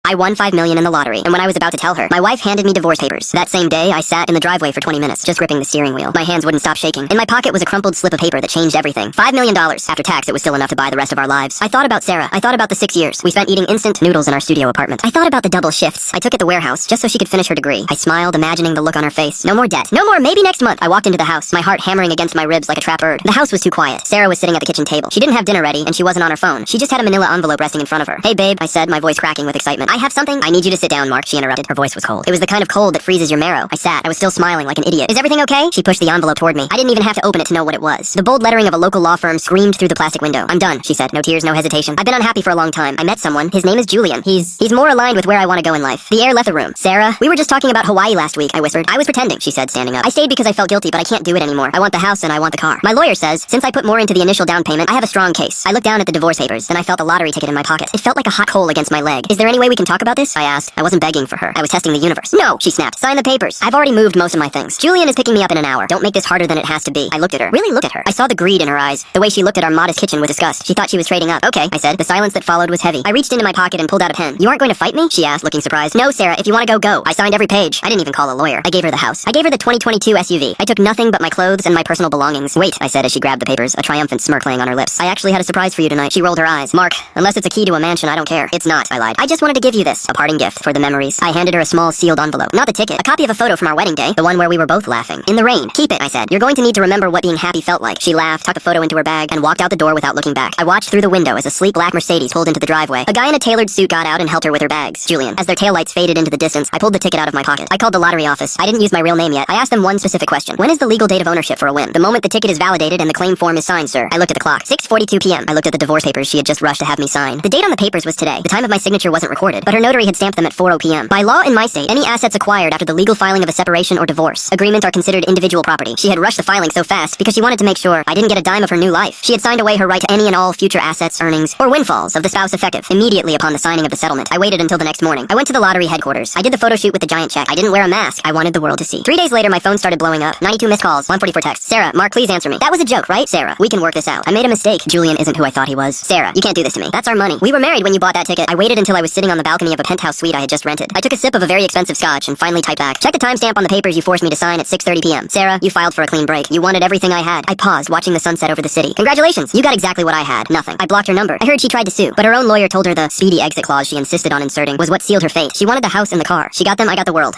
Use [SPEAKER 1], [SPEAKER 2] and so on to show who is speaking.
[SPEAKER 1] I won $5 million in the lottery, and when I was about to tell her, my wife handed me divorce papers. That same day, I sat in the driveway for 20 minutes, just gripping the steering wheel. My hands wouldn't stop shaking. In my pocket was a crumpled slip of paper that changed everything. $5 million. After tax, it was still enough to buy the rest of our lives. I thought about Sarah. I thought about the 6 years we spent eating instant noodles in our studio apartment. I thought about the double shifts I took at the warehouse just so she could finish her degree. I smiled, imagining the look on her face. No more debt. No more, maybe next month. I walked into the house, my heart hammering against my ribs like a trapped bird. The house was too quiet. Sarah was sitting at the kitchen table. She didn't have dinner ready, and she wasn't on her phone. She just had a manila envelope resting in front of her. Hey babe, I said, my voice cracking with excitement. I have something. I need you to sit down, Mark, she interrupted. Her voice was cold. It was the kind of cold that freezes your marrow. I sat. I was still smiling like an idiot. Is everything okay? She pushed the envelope toward me. I didn't even have to open it to know what it was. The bold lettering of a local law firm screamed through the plastic window. I'm done, she said. No tears, no hesitation. I've been unhappy for a long time. I met someone. His name is Julian. He's more aligned with where I want to go in life. The air left the room. Sarah, we were just talking about Hawaii last week, I whispered. I was pretending, she said, standing up. I stayed because I felt guilty, but I can't do it anymore. I want the house and I want the car. My lawyer says, since I put more into the initial down payment, I have a strong case. I looked down at the divorce papers, then I felt the lottery ticket in my pocket. It felt like a hot coal against my leg. Is there any way we can talk about this? I asked. I wasn't begging for her. I was testing the universe. No, she snapped. Sign the papers. I've already moved most of my things. Julian is picking me up in an hour. Don't make this harder than it has to be. I looked at her. Really look at her. I saw the greed in her eyes. The way she looked at our modest kitchen with disgust. She thought she was trading up. Okay, I said. The silence that followed was heavy. I reached into my pocket and pulled out a pen. You aren't going to fight me? She asked, looking surprised. No, Sarah, if you want to go, go. I signed every page. I didn't even call a lawyer. I gave her the house. I gave her the 2022 SUV. I took nothing but my clothes and my personal belongings. Wait, I said as she grabbed the papers, a triumphant smirk playing on her lips. I actually had a surprise for you tonight. She rolled her eyes. Mark, unless it's a key to a mansion, I don't care. It's not, I lied. I just wanted to give you this, a parting gift for the memories. I handed her a small sealed envelope. Not the ticket, a copy of a photo from our wedding day, the one where we were both laughing. In the rain. Keep it, I said. You're going to need to remember what being happy felt like. She laughed, tucked the photo into her bag, and walked out the door without looking back. I watched through the window as a sleek black Mercedes pulled into the driveway. A guy in a tailored suit got out and helped her with her bags. Julian. As their taillights faded into the distance, I pulled the ticket out of my pocket. I called the lottery office. I didn't use my real name yet. I asked them one specific question. When is the legal date of ownership for a win? The moment the ticket is validated and the claim form is signed, sir. I looked at the clock. 6:42 p.m. I looked at the divorce papers she had just rushed to have me sign. The date on the papers was today. The time of my signature wasn't recorded, but her notary had stamped them at 4:00 p.m. By law in my state, any assets acquired after the legal filing of a separation or divorce agreement are considered individual property. She had rushed the filing so fast because she wanted to make sure I didn't get a dime of her new life. She had signed away her right to any and all future assets, earnings, or windfalls of the spouse effective immediately upon the signing of the settlement. I waited until the next morning. I went to the lottery headquarters. I did the photo shoot with the giant check. I didn't wear a mask. I wanted the world to see. 3 days later, my phone started blowing up. 92 missed calls, 144 texts. Sarah, Mark, please answer me. That was a joke, right? Sarah, we can work this out. I made a mistake. Julian isn't who I thought he was. Sarah, you can't do this to me. That's our money. We were married when you bought that ticket. I waited until I was sitting on the balcony of a penthouse suite I had just rented. I took a sip of a very expensive scotch and finally typed back. Check the timestamp on the papers you forced me to sign at 6:30 p.m. Sarah, you filed for a clean break. You wanted everything I had. I paused, watching the sunset over the city. Congratulations, you got exactly what I had. Nothing. I blocked her number. I heard she tried to sue, but her own lawyer told her the speedy exit clause she insisted on inserting was what sealed her fate. She wanted the house and the car. She got them, I got the world.